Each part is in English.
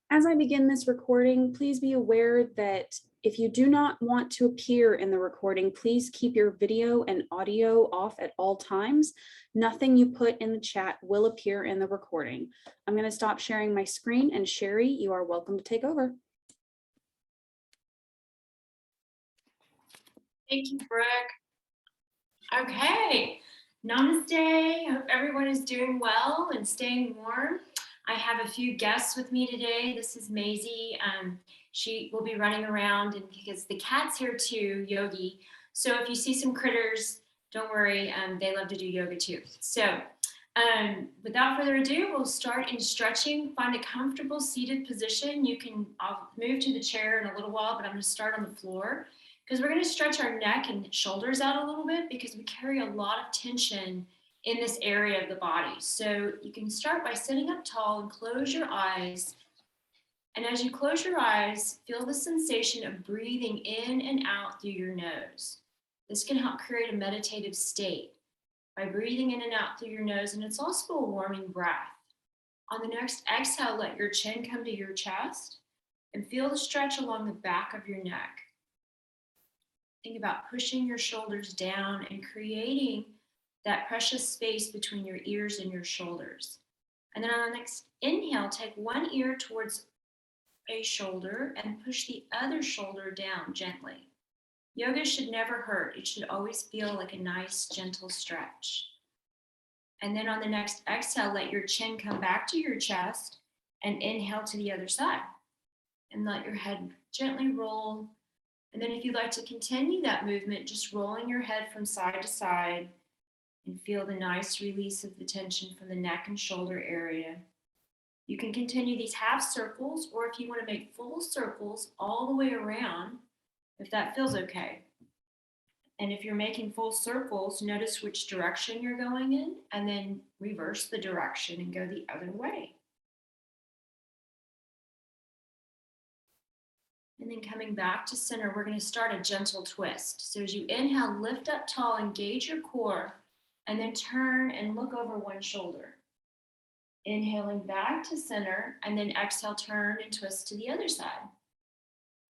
As I begin this recording, please be aware that if you do not want to appear in the recording, please keep your video and audio off at all times. Nothing you put in the chat will appear in the recording. I'm going to stop sharing my screen, and Sherry, you are welcome to take over. Thank you, Brooke. Okay, namaste. I hope everyone is doing well and staying warm. I have a few guests with me today. This is Maisie. She will be running around, and because the cat's here too, Yogi. So if you see some critters, don't worry, they love to do yoga too. So without further ado, we'll start in stretching. Find a comfortable seated position. I'll move to the chair in a little while, but I'm going to start on the floor because we're going to stretch our neck and shoulders out a little bit because we carry a lot of tension in this area of the body. So you can start by sitting up tall and close your eyes. And as you close your eyes, feel the sensation of breathing in and out through your nose. This can help create a meditative state by breathing in and out through your nose, and it's also a warming breath. On the next exhale, let your chin come to your chest and feel the stretch along the back of your neck. Think about pushing your shoulders down and creating that precious space between your ears and your shoulders. And then on the next inhale, take one ear towards a shoulder and push the other shoulder down gently. Yoga should never hurt. It should always feel like a nice, gentle stretch. And then on the next exhale, let your chin come back to your chest and inhale to the other side. And let your head gently roll. And then if you'd like to continue that movement, just rolling your head from side to side and feel the nice release of the tension from the neck and shoulder area. You can continue these half circles, or if you want to make full circles all the way around, if that feels okay. And if you're making full circles, notice which direction you're going in, and then reverse the direction and go the other way. And then coming back to center, we're going to start a gentle twist. So as you inhale, lift up tall, engage your core, and then turn and look over one shoulder. Inhaling back to center, and then exhale, turn and twist to the other side.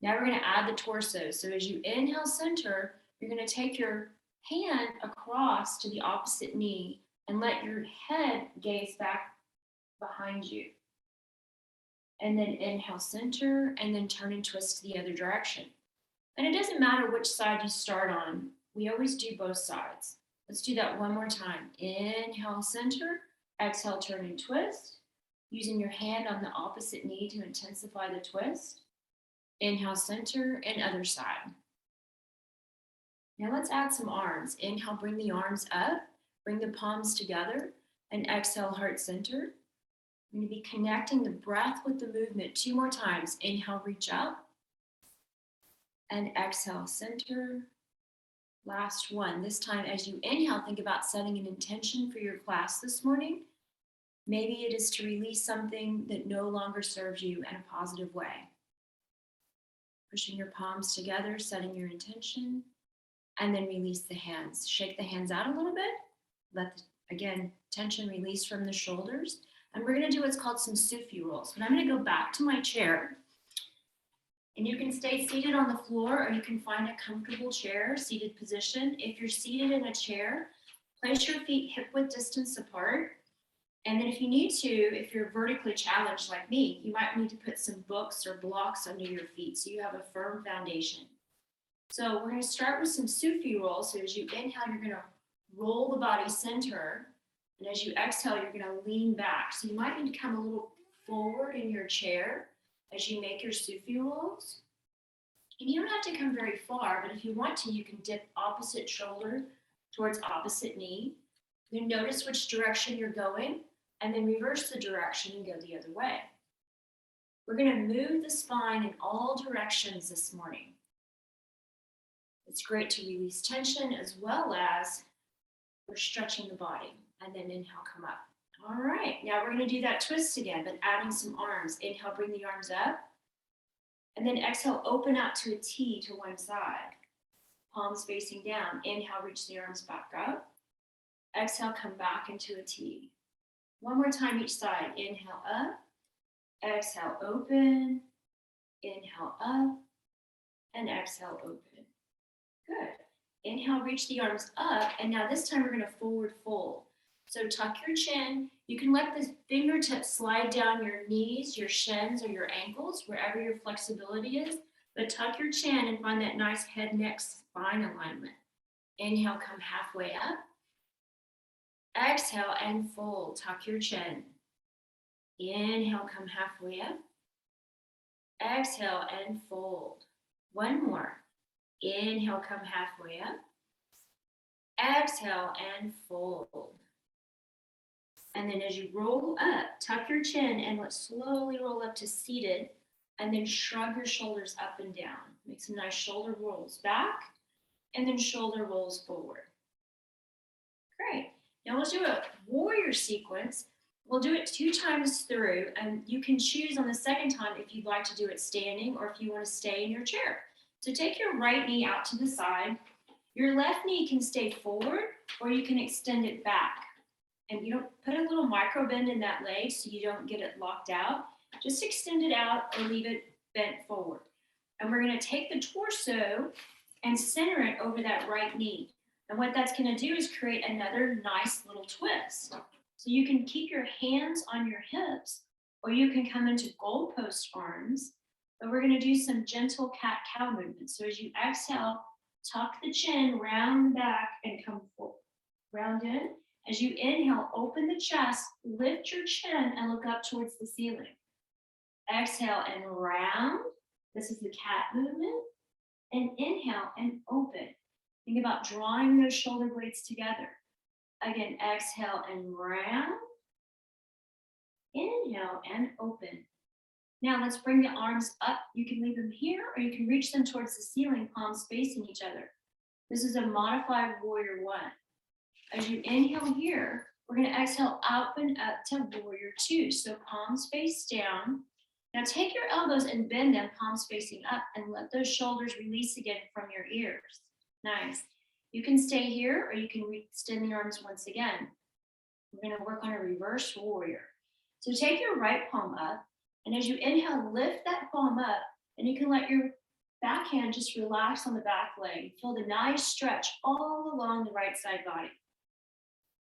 Now we're going to add the torso. So as you inhale center, you're going to take your hand across to the opposite knee and let your head gaze back behind you. And then inhale center, and then turn and twist to the other direction. And it doesn't matter which side you start on. We always do both sides. Let's do that one more time. Inhale center, exhale, turn and twist. Using your hand on the opposite knee to intensify the twist. Inhale center and other side. Now let's add some arms. Inhale, bring the arms up, bring the palms together, and exhale, heart center. We're going to be connecting the breath with the movement 2 more times. Inhale, reach up, and exhale, center. Last one. This time, as you inhale, think about setting an intention for your class this morning. Maybe it is to release something that no longer serves you in a positive way. Pushing your palms together, setting your intention, and then release the hands. Shake the hands out a little bit. Let, again, tension release from the shoulders. And we're going to do what's called some Sufi Rolls. But I'm going to go back to my chair. And you can stay seated on the floor, or you can find a comfortable chair, seated position. If you're seated in a chair, place your feet hip-width distance apart. And then if you need to, if you're vertically challenged like me, you might need to put some books or blocks under your feet so you have a firm foundation. So we're going to start with some Sufi Rolls. So as you inhale, you're going to roll the body center. And as you exhale, you're going to lean back. So you might need to come a little forward in your chair as you make your Sufi Rolls. And you don't have to come very far, but if you want to, you can dip opposite shoulder towards opposite knee. Then notice which direction you're going, and then reverse the direction and go the other way. We're going to move the spine in all directions this morning. It's great to release tension as well as we're stretching the body. And then inhale, come up. All right, now we're going to do that twist again, but adding some arms. Inhale, bring the arms up. And then exhale, open out to a T to one side. Palms facing down. Inhale, reach the arms back up. Exhale, come back into a T. One more time each side. Inhale up. Exhale, open. Inhale, up. And exhale, open. Good. Inhale, reach the arms up. And now this time we're going to forward fold. So tuck your chin. You can let the fingertips slide down your knees, your shins, or your ankles, wherever your flexibility is. But tuck your chin and find that nice head, neck, spine alignment. Inhale, come halfway up. Exhale and fold. Tuck your chin. Inhale, come halfway up. Exhale and fold. One more. Inhale, come halfway up. Exhale and fold. And then as you roll up, tuck your chin and let's slowly roll up to seated, and then shrug your shoulders up and down. Make some nice shoulder rolls back and then shoulder rolls forward. Great. Now let's do a warrior sequence. We'll do it 2 times through, and you can choose on the second time if you'd like to do it standing or if you want to stay in your chair. So take your right knee out to the side. Your left knee can stay forward or you can extend it back. And you don't put a little micro bend in that leg so you don't get it locked out. Just extend it out or leave it bent forward. And we're going to take the torso and center it over that right knee. And what that's going to do is create another nice little twist. So you can keep your hands on your hips, or you can come into goalpost arms. But we're going to do some gentle cat-cow movements. So as you exhale, tuck the chin, round back, and come forward. Round in. As you inhale, open the chest, lift your chin, and look up towards the ceiling. Exhale and round. This is the cat movement. And inhale and open. Think about drawing those shoulder blades together. Again, exhale and round. Inhale and open. Now let's bring the arms up. You can leave them here or you can reach them towards the ceiling, palms facing each other. This is a modified warrior 1. As you inhale here, we're going to exhale out and up to warrior 2. So palms face down. Now take your elbows and bend them, palms facing up, and let those shoulders release again from your ears. Nice. You can stay here or you can extend the arms once again. We're going to work on a reverse warrior. So take your right palm up, and as you inhale, lift that palm up, and you can let your backhand just relax on the back leg. Feel the nice stretch all along the right side body.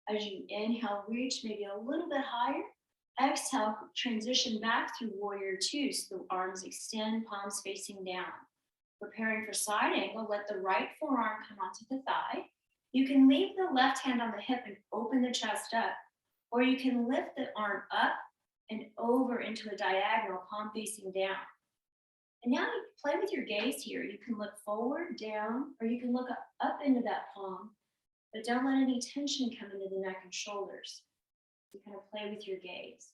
As you inhale, reach maybe a little bit higher. Exhale, transition back through warrior 2. So the arms extend, palms facing down. Preparing for side angle, let the right forearm come onto the thigh. You can leave the left hand on the hip and open the chest up, or you can lift the arm up and over into a diagonal, palm facing down. And now you play with your gaze here. You can look forward, down, or you can look up into that palm, but don't let any tension come into the neck and shoulders. You kind of play with your gaze.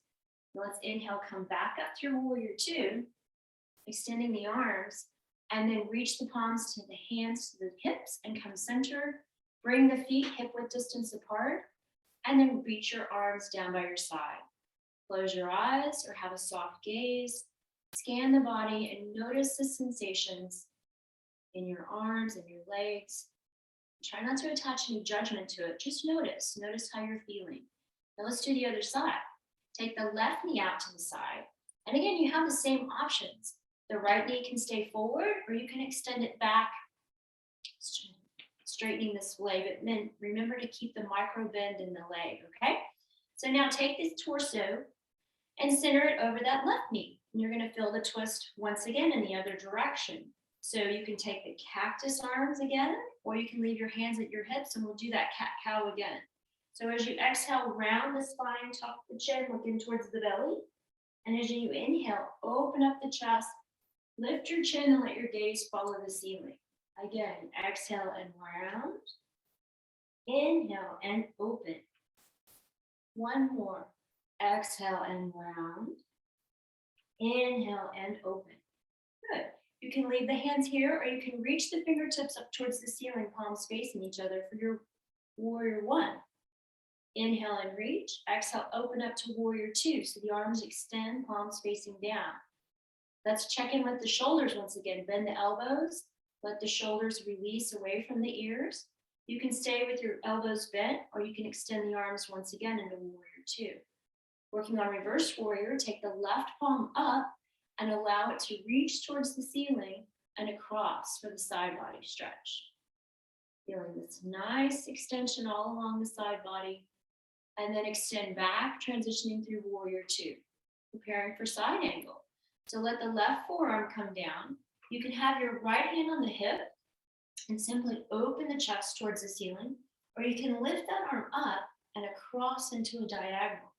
Now let's inhale, come back up through warrior 2, extending the arms, and then reach the palms to the hands, to the hips, and come center. Bring the feet hip width distance apart, and then reach your arms down by your side. Close your eyes or have a soft gaze. Scan the body and notice the sensations in your arms and your legs. Try not to attach any judgment to it. Just notice. Notice how you're feeling. Now let's do the other side. Take the left knee out to the side. And again, you have the same options. The right knee can stay forward or you can extend it back, straightening the splay. But then remember to keep the micro bend in the leg, okay? So now take this torso and center it over that left knee. And you're going to feel the twist once again in the other direction. So you can take the cactus arms again, or you can leave your hands at your hips, and we'll do that cat-cow again. So as you exhale, round the spine, tuck the chin, looking towards the belly. And as you inhale, open up the chest, lift your chin, and let your gaze follow the ceiling. Again, exhale and round. Inhale and open. One more. Exhale and round. Inhale and open. Good. You can leave the hands here or you can reach the fingertips up towards the ceiling, palms facing each other for your warrior 1. Inhale and reach. Exhale, open up to warrior 2. So the arms extend, palms facing down. Let's check in with the shoulders once again. Bend the elbows. Let the shoulders release away from the ears. You can stay with your elbows bent or you can extend the arms once again into warrior 2. Working on reverse warrior, take the left palm up and allow it to reach towards the ceiling and across for the side body stretch. Feeling this nice extension all along the side body, and then extend back, transitioning through warrior two, preparing for side angle. So let the left forearm come down. You can have your right hand on the hip and simply open the chest towards the ceiling, or you can lift that arm up and across into a diagonal.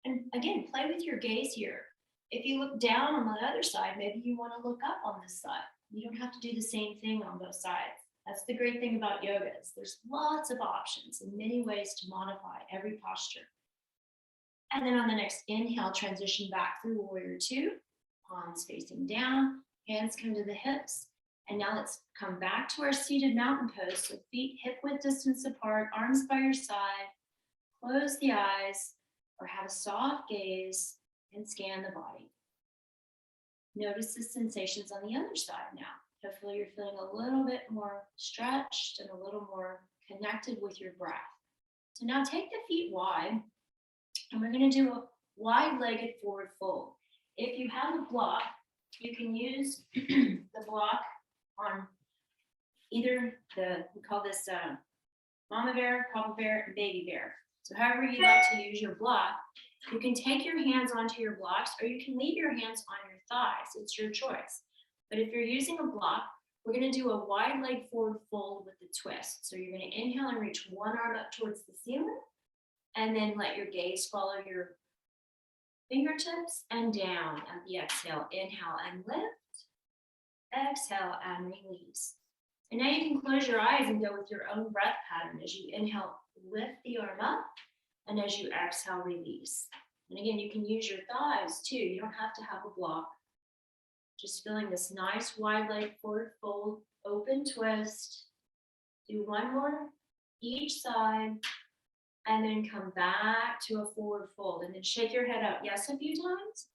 And again, play with your gaze here. If you look down on the other side, maybe you want to look up on this side. You don't have to do the same thing on both sides. That's the great thing about yoga is there's lots of options and many ways to modify every posture. And then on the next inhale, transition back through warrior two, palms facing down, hands come to the hips. And now let's come back to our seated mountain pose. So feet hip width distance apart, arms by your side, close the eyes or have a soft gaze and scan the body. Notice the sensations on the other side now. Hopefully you're feeling a little bit more stretched and a little more connected with your breath. So now take the feet wide, and we're going to do a wide-legged forward fold. If you have a block, you can use the block on either we call this mama bear, papa bear, and baby bear. So however you'd like to use your block, you can take your hands onto your blocks, or you can leave your hands on your thighs. It's your choice. But if you're using a block, we're going to do a wide leg forward fold with the twist. So you're going to inhale and reach one arm up towards the ceiling, and then let your gaze follow your fingertips and down at the exhale. Inhale and lift, exhale and release. And now you can close your eyes and go with your own breath pattern. As you inhale, lift the arm up, and as you exhale, release. And again, you can use your thighs too. You don't have to have a block. Just feeling this nice wide leg forward fold, open twist. Do one more each side, and then come back to a forward fold, and then shake your head up. Yes, a few times.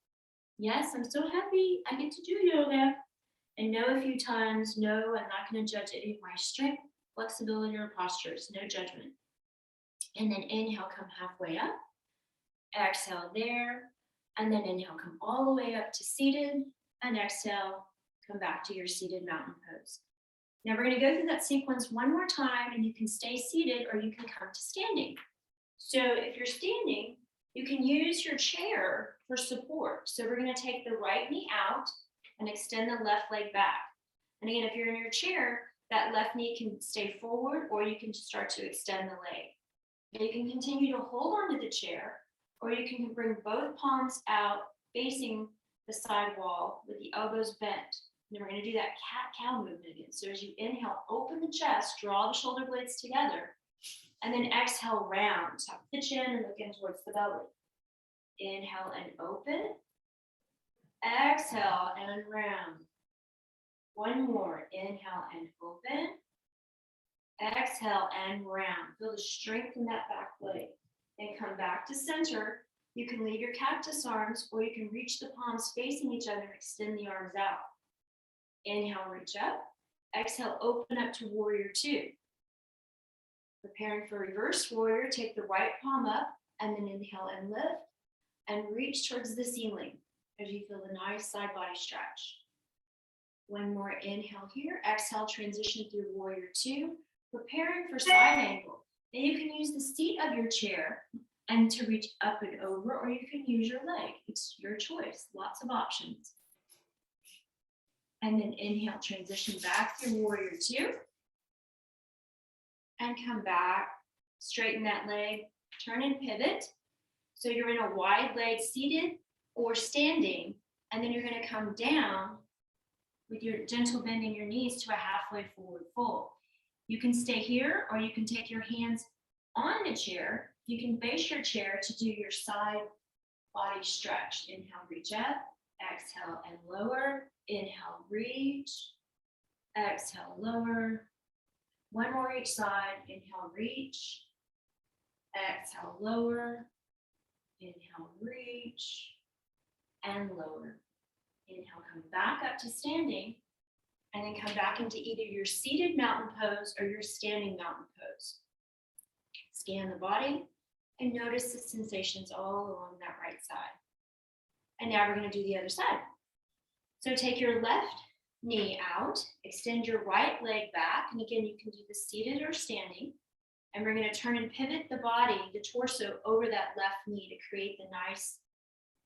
Yes, I'm so happy I get to do yoga. And no a few times. No, I'm not going to judge any of my strength, flexibility, or postures. No judgment. And then inhale, come halfway up. Exhale there. And then inhale, come all the way up to seated. And exhale, come back to your seated mountain pose. Now we're going to go through that sequence one more time, and you can stay seated or you can come to standing. So if you're standing, you can use your chair for support. So we're going to take the right knee out and extend the left leg back. And again, if you're in your chair, that left knee can stay forward, or you can start to extend the leg. And you can continue to hold onto the chair, or you can bring both palms out facing the side wall with the elbows bent. And then we're going to do that cat-cow movement again. So as you inhale, open the chest, draw the shoulder blades together, and then exhale, round. Tuck the chin and look in towards the belly. Inhale and open. Exhale and round. One more. Inhale and open. Exhale and round. Feel the strength in that back leg. Then come back to center. You can leave your cactus arms, or you can reach the palms facing each other and extend the arms out. Inhale, reach up. Exhale, open up to warrior two. Preparing for reverse warrior, take the right palm up, and then inhale and lift, and reach towards the ceiling as you feel the nice side body stretch. One more inhale here. Exhale, transition through warrior two, preparing for side angle. And you can use the seat of your chair and to reach up and over, or you can use your leg. It's your choice. Lots of options. And then inhale, transition back through warrior two. And come back, straighten that leg, turn and pivot. So you're in a wide leg seated or standing, and then you're going to come down with your gentle bending your knees to a halfway forward fold. You can stay here, or you can take your hands on the chair. You can base your chair to do your side body stretch. Inhale, reach up, exhale and lower. Inhale, reach, exhale, lower. One more each side. Inhale, reach, exhale, lower. Inhale, reach, and lower. Inhale, come back up to standing, and then come back into either your seated mountain pose or your standing mountain pose. Scan the body. And notice the sensations all along that right side. And now we're going to do the other side. So take your left knee out, extend your right leg back. And again, you can do this seated or standing. And we're going to turn and pivot the body, the torso, over that left knee to create the nice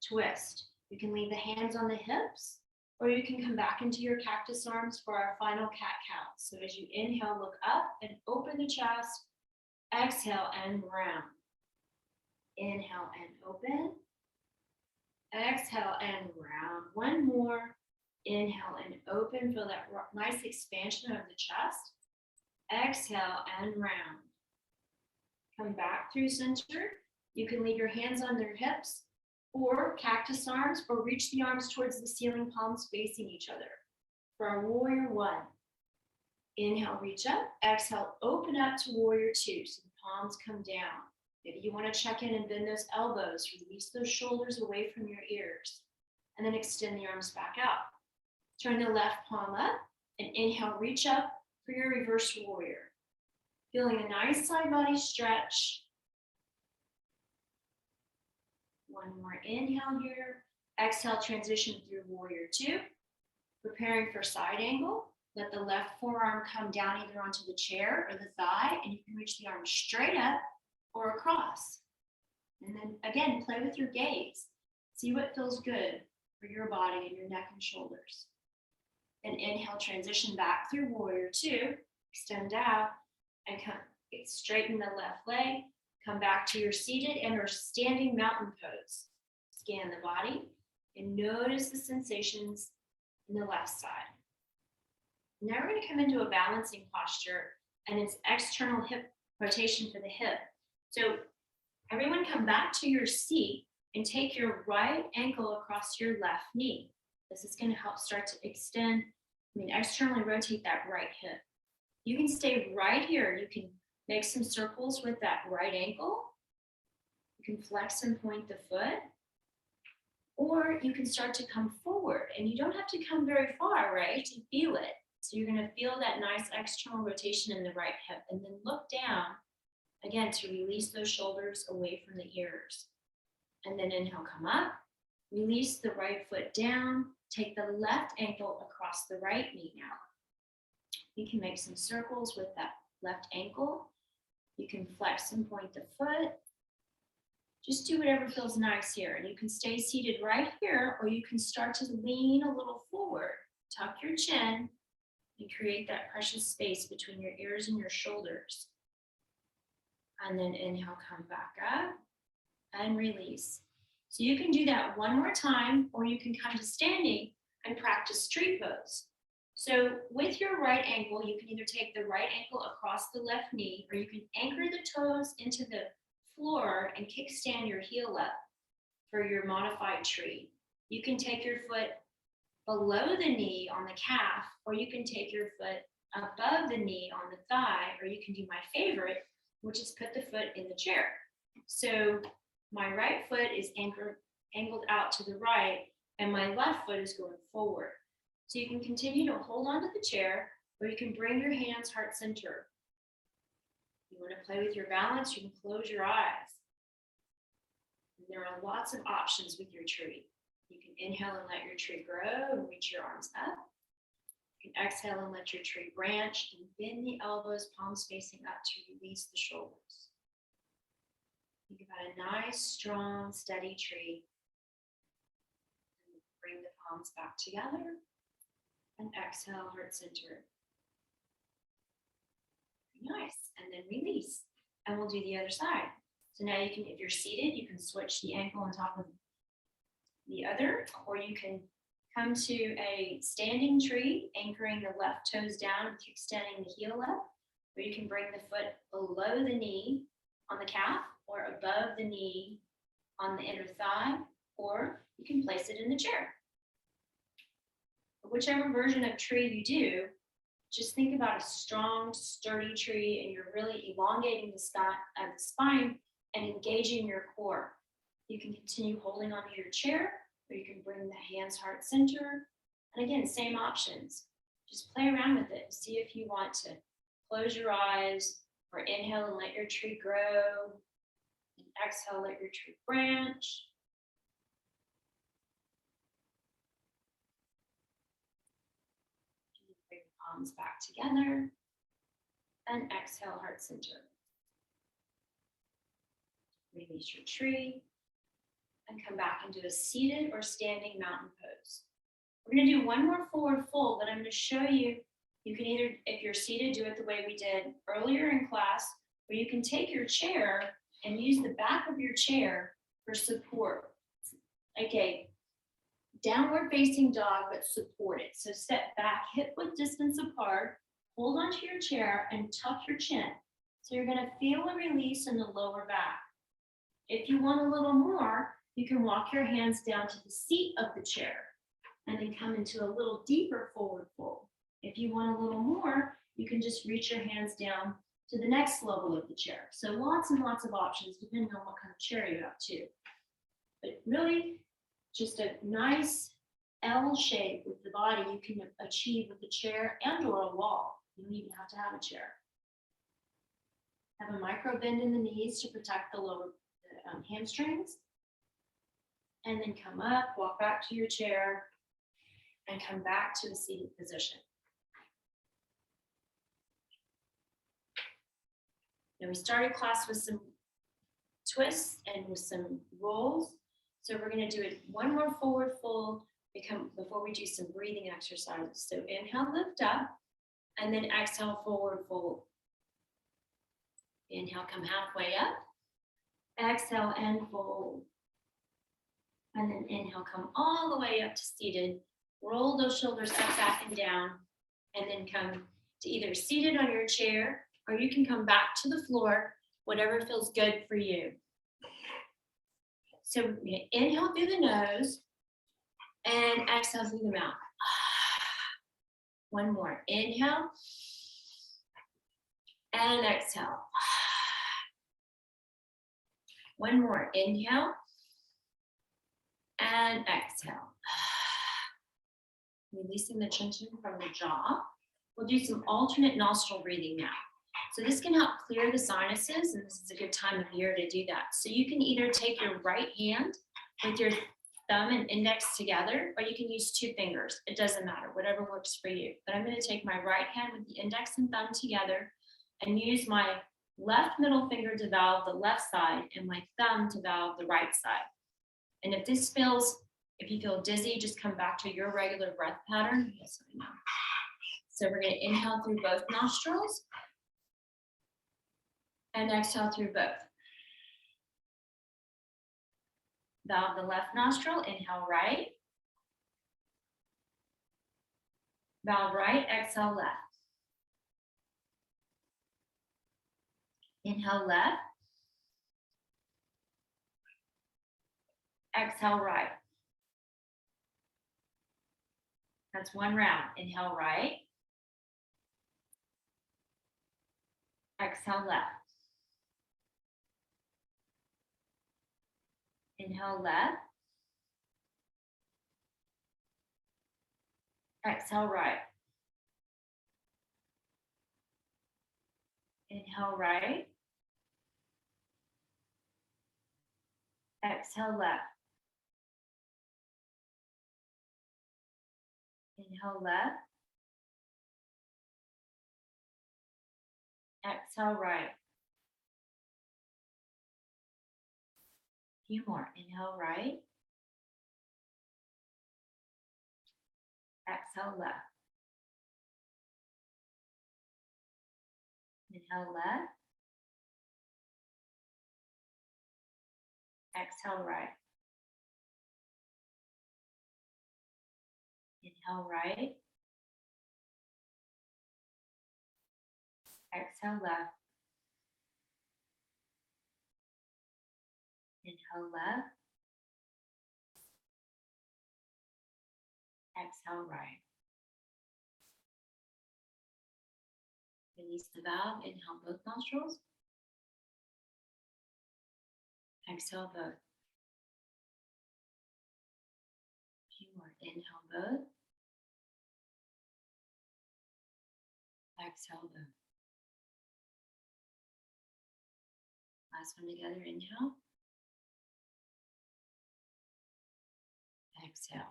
twist. You can leave the hands on the hips, or you can come back into your cactus arms for our final cat-cow. So as you inhale, look up and open the chest. Exhale and round. Inhale and open. Exhale and round. One more. Inhale and open. Feel that nice expansion of the chest. Exhale and round. Come back through center. You can leave your hands on their hips or cactus arms, or reach the arms towards the ceiling, palms facing each other. For our warrior one. Inhale, reach up. Exhale, open up to warrior two. So the palms come down. Maybe you want to check in and bend those elbows. Release those shoulders away from your ears. And then extend the arms back out. Turn the left palm up and inhale, reach up for your reverse warrior. Feeling a nice side body stretch. One more inhale here. Exhale, transition through warrior two. Preparing for side angle. Let the left forearm come down either onto the chair or the thigh, and you can reach the arm straight up or across. And then again, play with your gaze. See what feels good for your body and your neck and shoulders. Then inhale, transition back through warrior two. Extend out and come straighten the left leg. Come back to your seated and or standing mountain pose. Scan the body and notice the sensations in the left side. Now we're going to come into a balancing posture, and it's external hip rotation for the hip. So everyone come back to your seat and take your right ankle across your left knee. This is going to help start to extend, externally rotate that right hip. You can stay right here. You can make some circles with that right ankle. You can flex and point the foot. Or you can start to come forward, and you don't have to come very far, right, to feel it. So you're going to feel that nice external rotation in the right hip, and then look down, again, to release those shoulders away from the ears. And then inhale, come up, release the right foot down, take the left ankle across the right knee now. You can make some circles with that left ankle. You can flex and point the foot. Just do whatever feels nice here. And you can stay seated right here, or you can start to lean a little forward. Tuck your chin and create that precious space between your ears and your shoulders. And then inhale, come back up and release. So you can do that one more time, or you can come to standing and practice tree pose. So with your right ankle, you can either take the right ankle across the left knee, or you can anchor the toes into the floor and kickstand your heel up for your modified tree. You can take your foot below the knee on the calf, or you can take your foot above the knee on the thigh, or you can do my favorite, which is put the foot in the chair. So my right foot is angled out to the right, and my left foot is going forward. So you can continue to hold on to the chair, or you can bring your hands heart center. You want to play with your balance, you can close your eyes. And there are lots of options with your tree. You can inhale and let your tree grow and reach your arms up. You can exhale and let your tree branch and bend the elbows, palms facing up to release the shoulders. Think about a nice, strong, steady tree. And bring the palms back together and exhale, heart center. Nice, and then release. And we'll do the other side. So now you can, if you're seated, you can switch the ankle on top of the other, or you can come to a standing tree, anchoring the left toes down and extending the heel up, or you can bring the foot below the knee on the calf, or above the knee on the inner thigh, or you can place it in the chair. But whichever version of tree you do, just think about a strong, sturdy tree, and you're really elongating the spine and engaging your core. You can continue holding onto your chair, or you can bring the hands heart center. And again, same options. Just play around with it. See if you want to close your eyes or inhale and let your tree grow. And exhale, let your tree branch. Bring the palms back together. And exhale, heart center. Release your tree. And come back and do a seated or standing mountain pose. We're going to do one more forward fold, but I'm going to show you. You can either, if you're seated, do it the way we did earlier in class, or you can take your chair and use the back of your chair for support. Okay, downward facing dog, but support it. So step back, hip width distance apart, hold onto your chair and tuck your chin. So you're going to feel a release in the lower back. If you want a little more, you can walk your hands down to the seat of the chair and then come into a little deeper forward fold. If you want a little more, you can just reach your hands down to the next level of the chair. So lots and lots of options depending on what kind of chair you have too. But really, just a nice L shape with the body you can achieve with a chair and or a wall. You don't even have to have a chair. Have a micro bend in the knees to protect the lower hamstrings. And then come up, walk back to your chair, and come back to a seated position. Now we started class with some twists and with some rolls. So we're going to do it one more forward fold before we do some breathing exercises. So inhale, lift up, and then exhale, forward fold. Inhale, come halfway up. Exhale and fold. And then inhale, come all the way up to seated. Roll those shoulders up, back, and down. And then come to either seated on your chair, or you can come back to the floor, whatever feels good for you. So we're going to inhale through the nose and exhale through the mouth. One more. Inhale and exhale. One more. Inhale and exhale. Releasing the chin from the jaw. We'll do some alternate nostril breathing now. So this can help clear the sinuses, and this is a good time of year to do that. So you can either take your right hand with your thumb and index together, or you can use two fingers. It doesn't matter, whatever works for you. But I'm going to take my right hand with the index and thumb together and use my left middle finger to valve the left side and my thumb to valve the right side. And if you feel dizzy, just come back to your regular breath pattern. Yes, I know. So we're going to inhale through both nostrils and exhale through both. Valve the left nostril, inhale right. Valve right, exhale left. Inhale left. Exhale right. That's one round. Inhale right. Exhale left. Inhale left. Exhale right. Inhale right. Exhale left. Inhale left. Exhale right. A few more. Inhale right. Exhale left. Inhale left. Exhale right. Inhale right. Exhale left. Inhale left. Exhale right. Release the valve. Inhale both nostrils. Exhale both. A few more. Inhale both. Exhale both. Last one together, inhale. Exhale.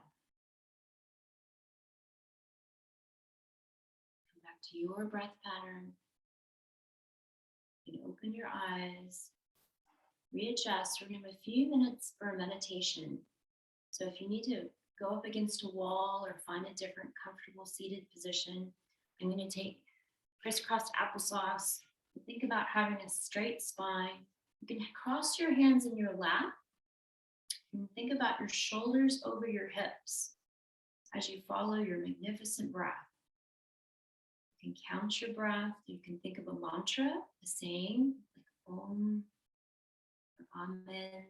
Come back to your breath pattern. You can open your eyes, readjust. We're going to have a few minutes for a meditation. So if you need to go up against a wall or find a different comfortable seated position, I'm going to take crisscross applesauce. Think about having a straight spine. You can cross your hands in your lap and think about your shoulders over your hips as you follow your magnificent breath. You can count your breath. You can think of a mantra, a saying like Om or Amen.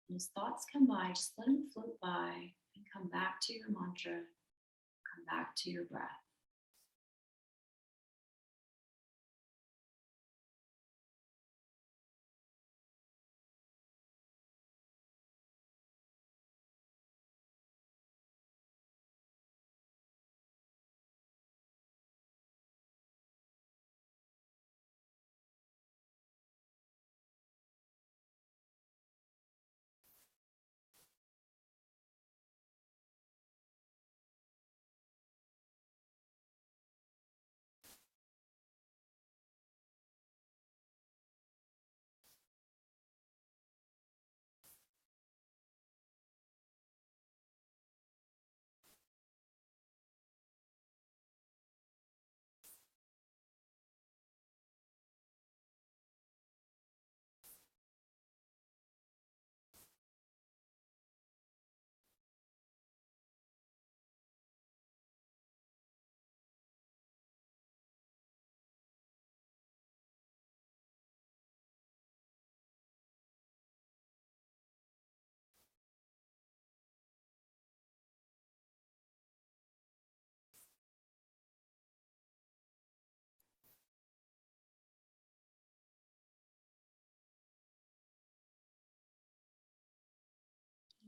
And as thoughts come by, just let them float by and come back to your mantra, come back to your breath.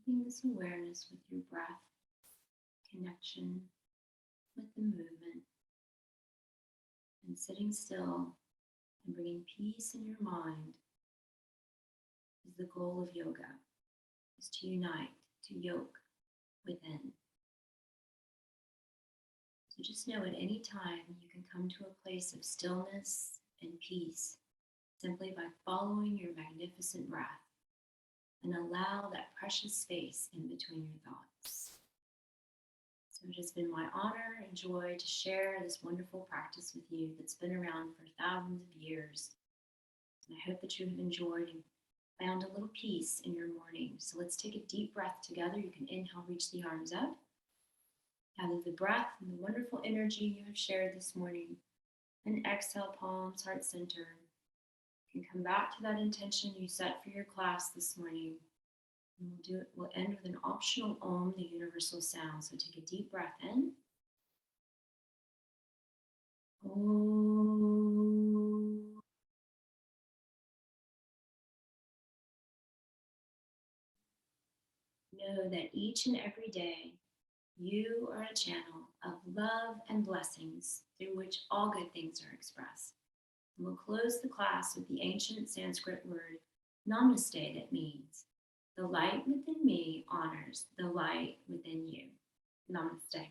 Keeping this awareness with your breath, connection with the movement, and sitting still and bringing peace in your mind is the goal of yoga, is to unite, to yoke within. So just know at any time you can come to a place of stillness and peace simply by following your magnificent breath and allow that precious space in between your thoughts. So it has been my honor and joy to share this wonderful practice with you that's been around for thousands of years. And I hope that you have enjoyed and found a little peace in your morning. So let's take a deep breath together. You can inhale, reach the arms up. Gather the breath and the wonderful energy you have shared this morning. And exhale, palms, heart center. You can come back to that intention you set for your class this morning. And we'll end with an optional Om, the universal sound. So take a deep breath in. Om. Know that each and every day you are a channel of love and blessings through which all good things are expressed. And we'll close the class with the ancient Sanskrit word namaste, that means the light within me honors the light within you. Namaste.